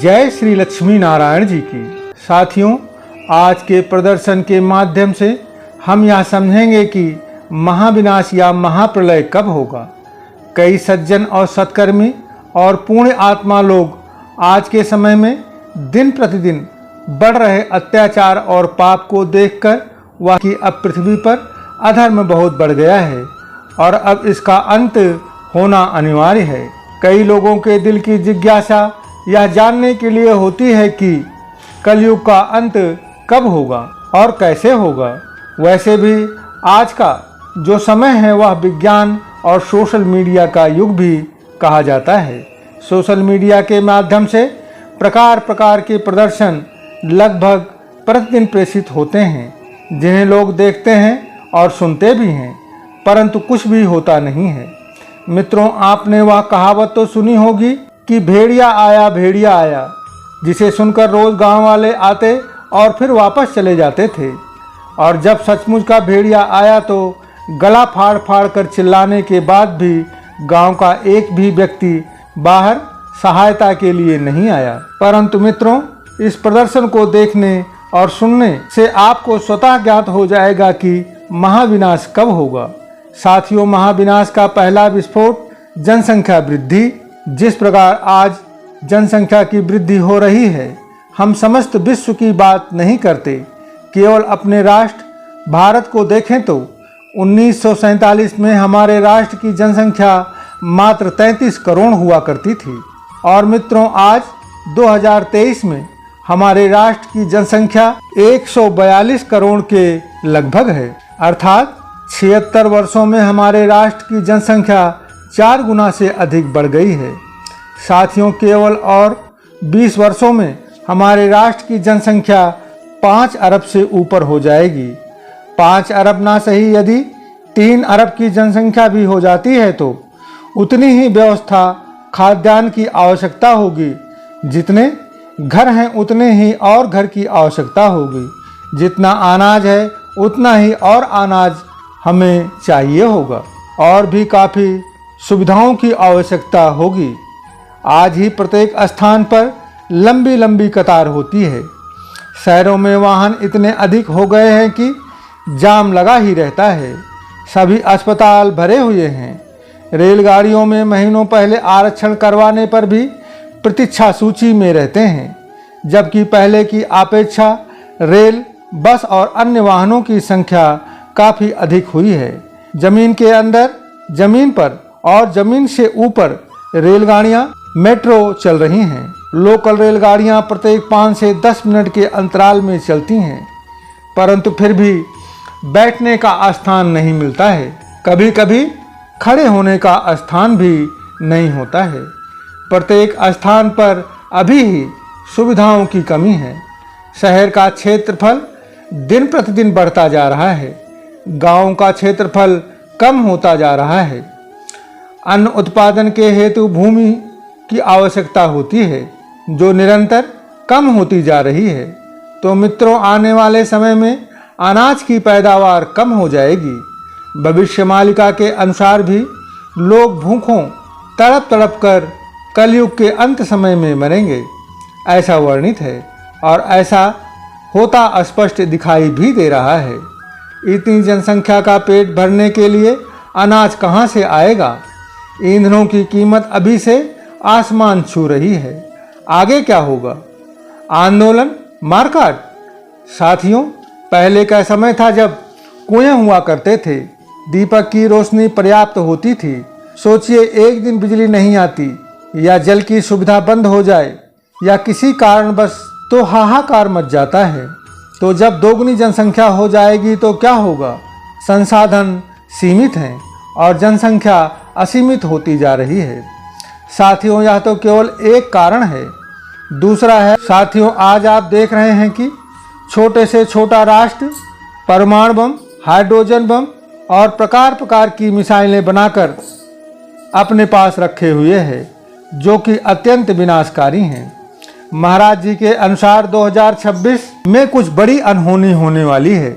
जय श्री लक्ष्मी नारायण जी की। साथियों, आज के प्रदर्शन के माध्यम से हम यह समझेंगे कि महाविनाश या महाप्रलय कब होगा। कई सज्जन और सत्कर्मी और पुण्य आत्मा लोग आज के समय में दिन प्रतिदिन बढ़ रहे अत्याचार और पाप को देखकर वह कि अब पृथ्वी पर अधर्म बहुत बढ़ गया है और अब इसका अंत होना अनिवार्य है। कई लोगों के दिल की जिज्ञासा यह जानने के लिए होती है कि कलयुग का अंत कब होगा और कैसे होगा। वैसे भी आज का जो समय है वह विज्ञान और सोशल मीडिया का युग भी कहा जाता है। सोशल मीडिया के माध्यम से प्रकार प्रकार के प्रदर्शन लगभग प्रतिदिन प्रेषित होते हैं, जिन्हें लोग देखते हैं और सुनते भी हैं, परंतु कुछ भी होता नहीं है। मित्रों, आपने वह कहावत तो सुनी होगी कि भेड़िया आया, जिसे सुनकर रोज गांव वाले आते और फिर वापस चले जाते थे। और जब सचमुच का भेड़िया आया तो गला फाड़ फाड़ कर चिल्लाने के बाद भी गांव का एक भी व्यक्ति बाहर सहायता के लिए नहीं आया। परंतु मित्रों, इस प्रदर्शन को देखने और सुनने से आपको स्वतः ज्ञात हो जाएगा कि महाविनाश कब होगा। साथियों, महाविनाश का पहला विस्फोट जनसंख्या वृद्धि। जिस प्रकार आज जनसंख्या की वृद्धि हो रही है, हम समस्त विश्व की बात नहीं करते, केवल अपने राष्ट्र भारत को देखें तो 1947 में हमारे राष्ट्र की जनसंख्या मात्र 33 करोड़ हुआ करती थी और मित्रों, आज 2023 में हमारे राष्ट्र की जनसंख्या 142 करोड़ के लगभग है। अर्थात 76 वर्षों में हमारे राष्ट्र की जनसंख्या 4 गुना से अधिक बढ़ गई है। साथियों, केवल और 20 वर्षों में हमारे राष्ट्र की जनसंख्या 5 अरब से ऊपर हो जाएगी। 5 अरब ना सही, यदि 3 अरब की जनसंख्या भी हो जाती है तो उतनी ही व्यवस्था खाद्यान्न की आवश्यकता होगी। जितने घर हैं उतने ही और घर की आवश्यकता होगी। जितना अनाज है उतना ही और अनाज हमें चाहिए होगा और भी काफ़ी सुविधाओं की आवश्यकता होगी। आज ही प्रत्येक स्थान पर लंबी लंबी कतार होती है। शहरों में वाहन इतने अधिक हो गए हैं कि जाम लगा ही रहता है। सभी अस्पताल भरे हुए हैं। रेलगाड़ियों में महीनों पहले आरक्षण करवाने पर भी प्रतीक्षा सूची में रहते हैं, जबकि पहले की अपेक्षा रेल, बस और अन्य वाहनों की संख्या काफ़ी अधिक हुई है। जमीन के अंदर, जमीन पर और जमीन से ऊपर रेलगाड़ियां मेट्रो चल रही हैं। लोकल रेलगाड़ियां प्रत्येक 5 से 10 मिनट के अंतराल में चलती हैं, परंतु फिर भी बैठने का स्थान नहीं मिलता है। कभी कभी खड़े होने का स्थान भी नहीं होता है। प्रत्येक स्थान पर अभी ही सुविधाओं की कमी है। शहर का क्षेत्रफल दिन प्रतिदिन बढ़ता जा रहा है, गांव का क्षेत्रफल कम होता जा रहा है। अन्न उत्पादन के हेतु भूमि की आवश्यकता होती है, जो निरंतर कम होती जा रही है। तो मित्रों, आने वाले समय में अनाज की पैदावार कम हो जाएगी। भविष्यमालिका के अनुसार भी लोग भूखों तड़प तड़प कर कलयुग के अंत समय में मरेंगे, ऐसा वर्णित है और ऐसा होता स्पष्ट दिखाई भी दे रहा है। इतनी जनसंख्या का पेट भरने के लिए अनाज कहाँ से आएगा? ईंधनों की कीमत अभी से आसमान छू रही है। आगे क्या होगा? आंदोलन, मारकाट। साथियों, पहले का समय था जब कुएं हुआ करते थे, दीपक की रोशनी पर्याप्त होती थी। सोचिए, एक दिन बिजली नहीं आती या जल की सुविधा बंद हो जाए या किसी कारणवश, तो हाहाकार मच जाता है। तो जब दोगुनी जनसंख्या हो जाएगी तो क्या होगा? संसाधन सीमित हैं और जनसंख्या असीमित होती जा रही है। साथियों, यह तो केवल एक कारण है। दूसरा है, साथियों, आज आप देख रहे हैं कि छोटे से छोटा राष्ट्र परमाणु बम, हाइड्रोजन बम और प्रकार प्रकार की मिसाइलें बनाकर अपने पास रखे हुए हैं, जो कि अत्यंत विनाशकारी हैं। महाराज जी के अनुसार 2026 में कुछ बड़ी अनहोनी होने वाली है।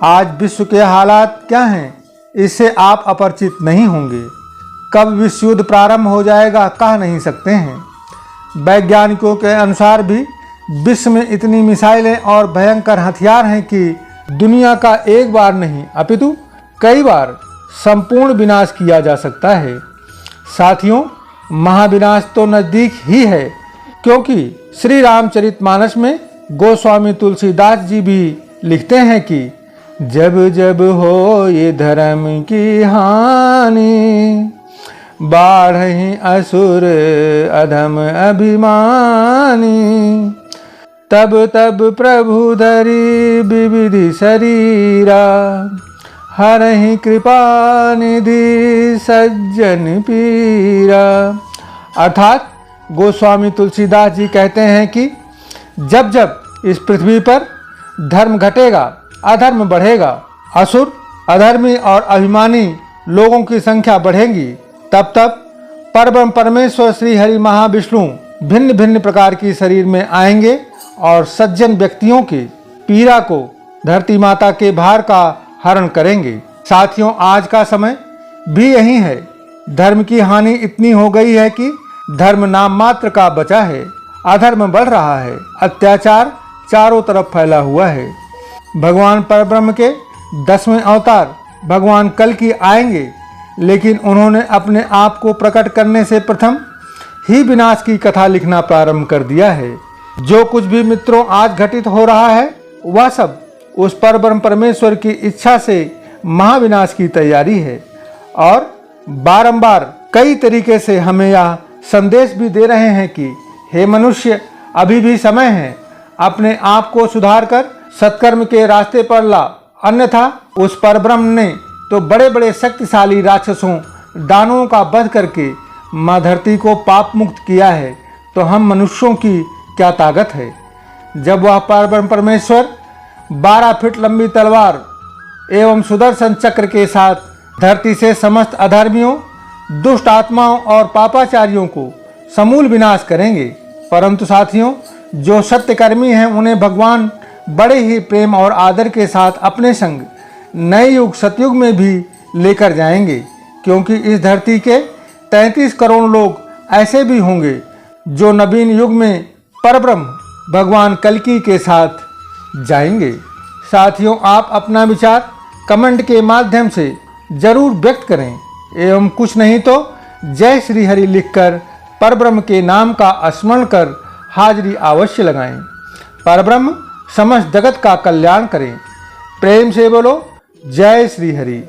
आज विश्व के हालात क्या हैं, इससे आप अपरिचित नहीं होंगे। कब विश्व युद्ध प्रारंभ हो जाएगा कह नहीं सकते हैं। वैज्ञानिकों के अनुसार भी विश्व में इतनी मिसाइलें और भयंकर हथियार हैं कि दुनिया का एक बार नहीं अपितु कई बार संपूर्ण विनाश किया जा सकता है। साथियों, महाविनाश तो नज़दीक ही है, क्योंकि श्री रामचरितमानस में गोस्वामी तुलसीदास जी भी लिखते हैं कि जब जब हो ये धर्म की हानि, बाढ़हि असुर अधम अभिमानी, तब तब प्रभु धरि विविधि शरीरा, हरहि कृपा निधि सज्जन पीरा। अर्थात गोस्वामी तुलसीदास जी कहते हैं कि जब जब इस पृथ्वी पर धर्म घटेगा, अधर्म बढ़ेगा, असुर, अधर्मी और अभिमानी लोगों की संख्या बढ़ेगी, तब तब परब्रह्म परमेश्वर श्री हरि महाविष्णु भिन्न भिन्न प्रकार की शरीर में आएंगे और सज्जन व्यक्तियों की पीड़ा को धरती माता के भार का हरण करेंगे। साथियों, आज का समय भी यही है। धर्म की हानि इतनी हो गई है कि धर्म नाम मात्र का बचा है, अधर्म बढ़ रहा है, अत्याचार चारों तरफ फैला हुआ है। भगवान परब्रह्म के 10वें अवतार भगवान कल्कि आएंगे, लेकिन उन्होंने अपने आप को प्रकट करने से प्रथम ही विनाश की कथा लिखना प्रारंभ कर दिया है। जो कुछ भी मित्रों आज घटित हो रहा है, वह सब उस परब्रह्म परमेश्वर की इच्छा से महाविनाश की तैयारी है, और बारंबार कई तरीके से हमें यह संदेश भी दे रहे हैं कि हे मनुष्य, अभी भी समय है, अपने आप को सुधार कर सत्कर्म के रास्ते पर ला, अन्यथा उस परब्रह्म ने तो बड़े बड़े शक्तिशाली राक्षसों, दानवों का वध करके माँ धरती को पाप मुक्त किया है, तो हम मनुष्यों की क्या ताकत है। जब वह परब्रह्म परमेश्वर 12 फीट लंबी तलवार एवं सुदर्शन चक्र के साथ धरती से समस्त अधर्मियों, दुष्ट आत्माओं और पापाचारियों को समूल विनाश करेंगे, परंतु साथियों, जो सत्यकर्मी हैं उन्हें भगवान बड़े ही प्रेम और आदर के साथ अपने संग नए युग सतयुग में भी लेकर जाएंगे, क्योंकि इस धरती के 33 करोड़ लोग ऐसे भी होंगे जो नवीन युग में परब्रह्म भगवान कल्कि के साथ जाएंगे। साथियों, आप अपना विचार कमेंट के माध्यम से जरूर व्यक्त करें एवं कुछ नहीं तो जय श्री हरि लिखकर परब्रह्म के नाम का स्मरण कर हाजिरी अवश्य लगाएं। परब्रह्म समस्त जगत का कल्याण करें। प्रेम से बोलो जय श्री हरि।